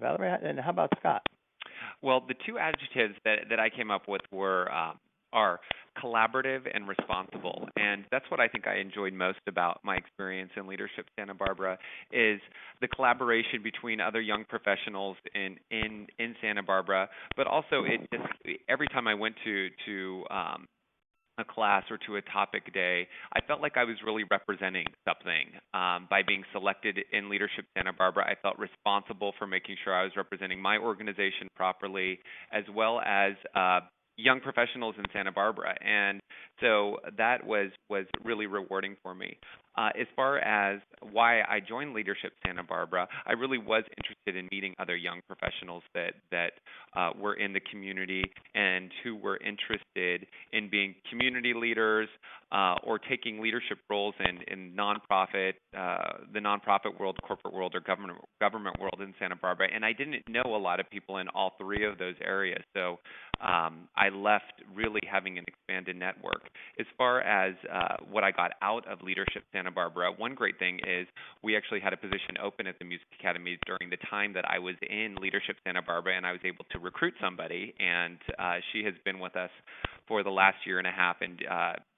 Valerie, and how about Scott? Well, the two adjectives that I came up with were are collaborative and responsible, and that's what I think I enjoyed most about my experience in leadership Santa Barbara is the collaboration between other young professionals in Santa Barbara, but also it just every time I went to a class or to a topic day, I felt like I was really representing something. By being selected in Leadership Santa Barbara, I felt responsible for making sure I was representing my organization properly, as well as young professionals in Santa Barbara. And so that was really rewarding for me. As far as why I joined Leadership Santa Barbara, I really was interested in meeting other young professionals that were in the community and who were interested in being community leaders or taking leadership roles in nonprofit, the nonprofit world, corporate world, or government world in Santa Barbara. And I didn't know a lot of people in all three of those areas, so I left really having an expanded network. As far as what I got out of Leadership Santa Barbara, one great thing is we actually had a position open at the Music Academy during the time that I was in Leadership Santa Barbara, and I was able to recruit somebody, and she has been with us for the last year and a half, and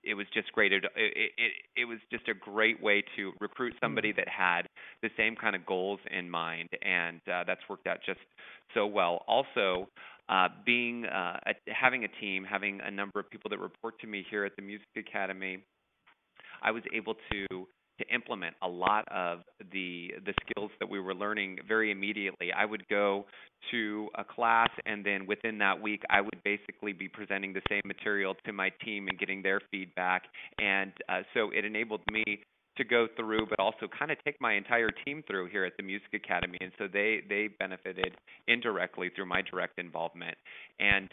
it was just great. It was just a great way to recruit somebody that had the same kind of goals in mind, and that's worked out just so well. Also, having a team, having a number of people that report to me here at the Music Academy, I was able to implement a lot of the skills that we were learning very immediately. I would go to a class, and then within that week, I would basically be presenting the same material to my team and getting their feedback. And so it enabled me to go through, but also kind of take my entire team through here at the Music Academy. And so they benefited indirectly through my direct involvement. And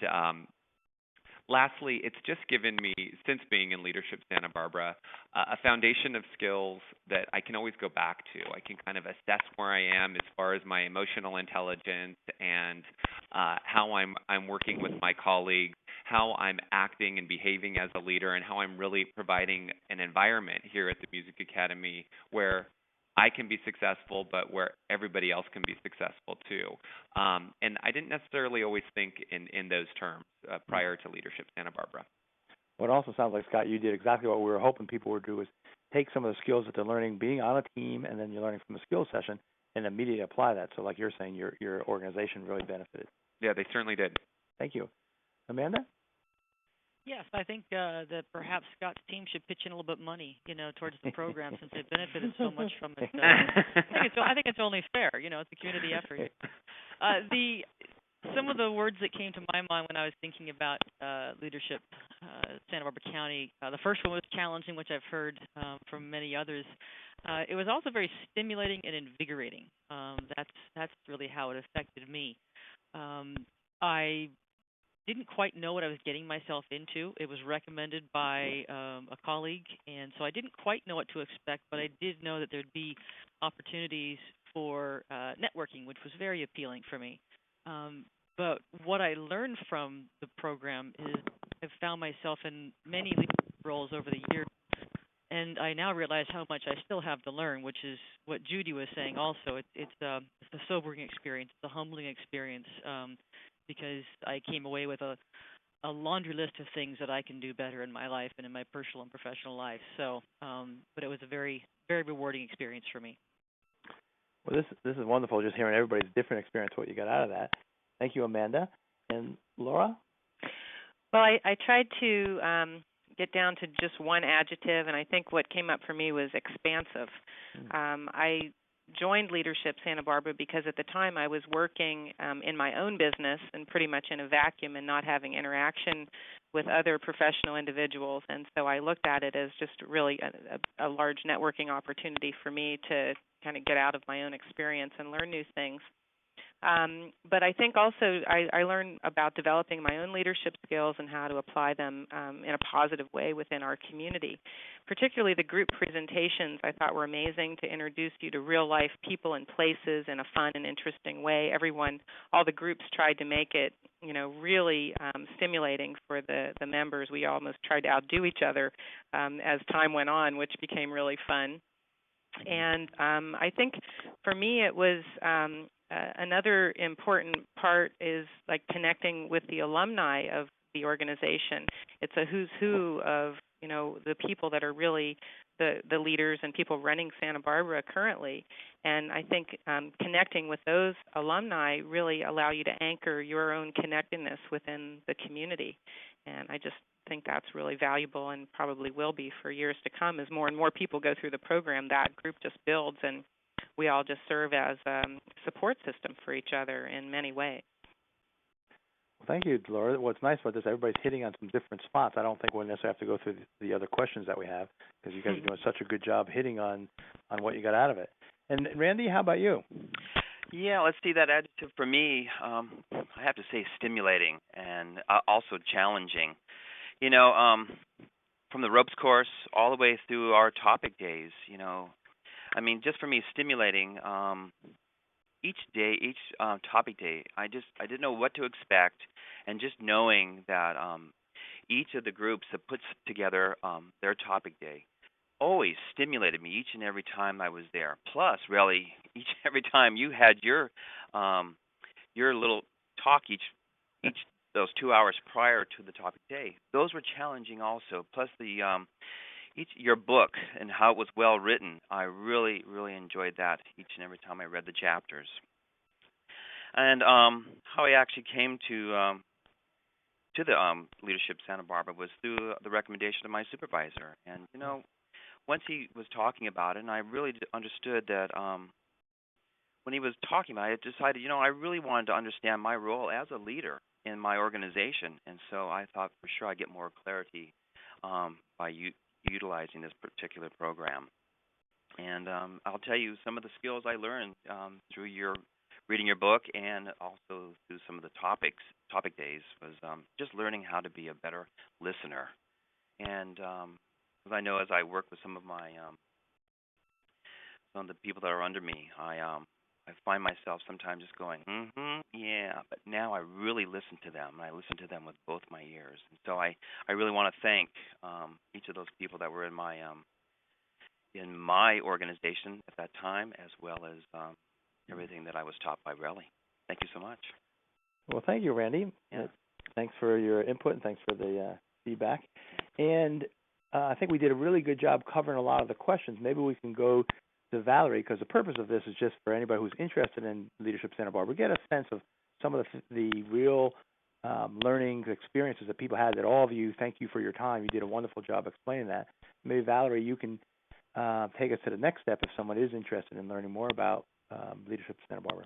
lastly, it's just given me, since being in Leadership Santa Barbara, a foundation of skills that I can always go back to. I can kind of assess where I am as far as my emotional intelligence and how I'm working with my colleagues, how I'm acting and behaving as a leader, and how I'm really providing an environment here at the Music Academy where I can be successful, but where everybody else can be successful too. And I didn't necessarily always think in those terms prior to Leadership Santa Barbara. Well, it also sounds like, Scott, you did exactly what we were hoping people would do, is take some of the skills that they're learning being on a team, and then you're learning from the skills session, and immediately apply that. So like you're saying, your organization really benefited. Yeah, they certainly did. Thank you. Amanda? Yes, I think that perhaps Scott's team should pitch in a little bit money, towards the program since they've benefited so much from it. I think it's only fair. It's a community effort. Some of the words that came to my mind when I was thinking about leadership, Santa Barbara County. The first one was challenging, which I've heard from many others. It was also very stimulating and invigorating. That's really how it affected me. I didn't quite know what I was getting myself into. It was recommended by a colleague, and so I didn't quite know what to expect, but I did know that there'd be opportunities for networking, which was very appealing for me. But what I learned from the program is I've found myself in many leadership roles over the years, and I now realize how much I still have to learn, which is what Judy was saying also. It's a sobering experience, it's a humbling experience, because I came away with a laundry list of things that I can do better in my life and in my personal and professional life. So, but it was a very, very rewarding experience for me. Well, this is wonderful, just hearing everybody's different experience, what you got out of that. Thank you, Amanda. And Laura? Well, I tried to get down to just one adjective, and I think what came up for me was expansive. I joined Leadership Santa Barbara because at the time I was working in my own business and pretty much in a vacuum and not having interaction with other professional individuals. And so I looked at it as just really a large networking opportunity for me to kind of get out of my own experience and learn new things. But I think also I learned about developing my own leadership skills and how to apply them in a positive way within our community. Particularly the group presentations I thought were amazing to introduce you to real-life people and places in a fun and interesting way. All the groups tried to make it, really stimulating for the members. We almost tried to outdo each other as time went on, which became really fun. And I think for me it was another important part is like connecting with the alumni of the organization. It's a who's who of the people that are really the leaders and people running Santa Barbara currently. And I think connecting with those alumni really allow you to anchor your own connectedness within the community. And I just think that's really valuable and probably will be for years to come as more and more people go through the program. That group just builds, and we all just serve as a support system for each other in many ways. Well, thank you, Laura. What's nice about this, everybody's hitting on some different spots. I don't think we'll necessarily have to go through the other questions that we have because you guys are doing such a good job hitting on what you got out of it. And Randy, how about you? Yeah, let's see, that adjective for me, I have to say stimulating and also challenging. From the ropes course all the way through our topic days, just for me, stimulating. Each day, each topic day, I didn't know what to expect, and just knowing that each of the groups that puts together their topic day always stimulated me each and every time I was there. Plus, really, each and every time you had your little talk each those 2 hours prior to the topic day, those were challenging also. Plus your book and how it was well written, I really, really enjoyed that each and every time I read the chapters. And how I actually came to the Leadership Santa Barbara was through the recommendation of my supervisor. And once he was talking about it, and I really understood that when he was talking about it, I decided, I really wanted to understand my role as a leader in my organization. And so I thought for sure I'd get more clarity by utilizing this particular program. And I'll tell you some of the skills I learned through reading your book and also through some of the topic days was just learning how to be a better listener. And because I know as I work with some of the people that are under me, I find myself sometimes just going, yeah, but now I really listen to them, and I listen to them with both my ears. And so I really want to thank each of those people that were in my organization at that time, as well as everything that I was taught by Relly. Thank you so much. Well, thank you, Randy. Yeah. Thanks for your input, and thanks for the feedback. And I think we did a really good job covering a lot of the questions. Maybe we can go to Valerie, because the purpose of this is just for anybody who's interested in Leadership Santa Barbara, get a sense of some of the real learning experiences that people had. That all of you, thank you for your time. You did a wonderful job explaining that. Maybe, Valerie, you can take us to the next step if someone is interested in learning more about Leadership Santa Barbara.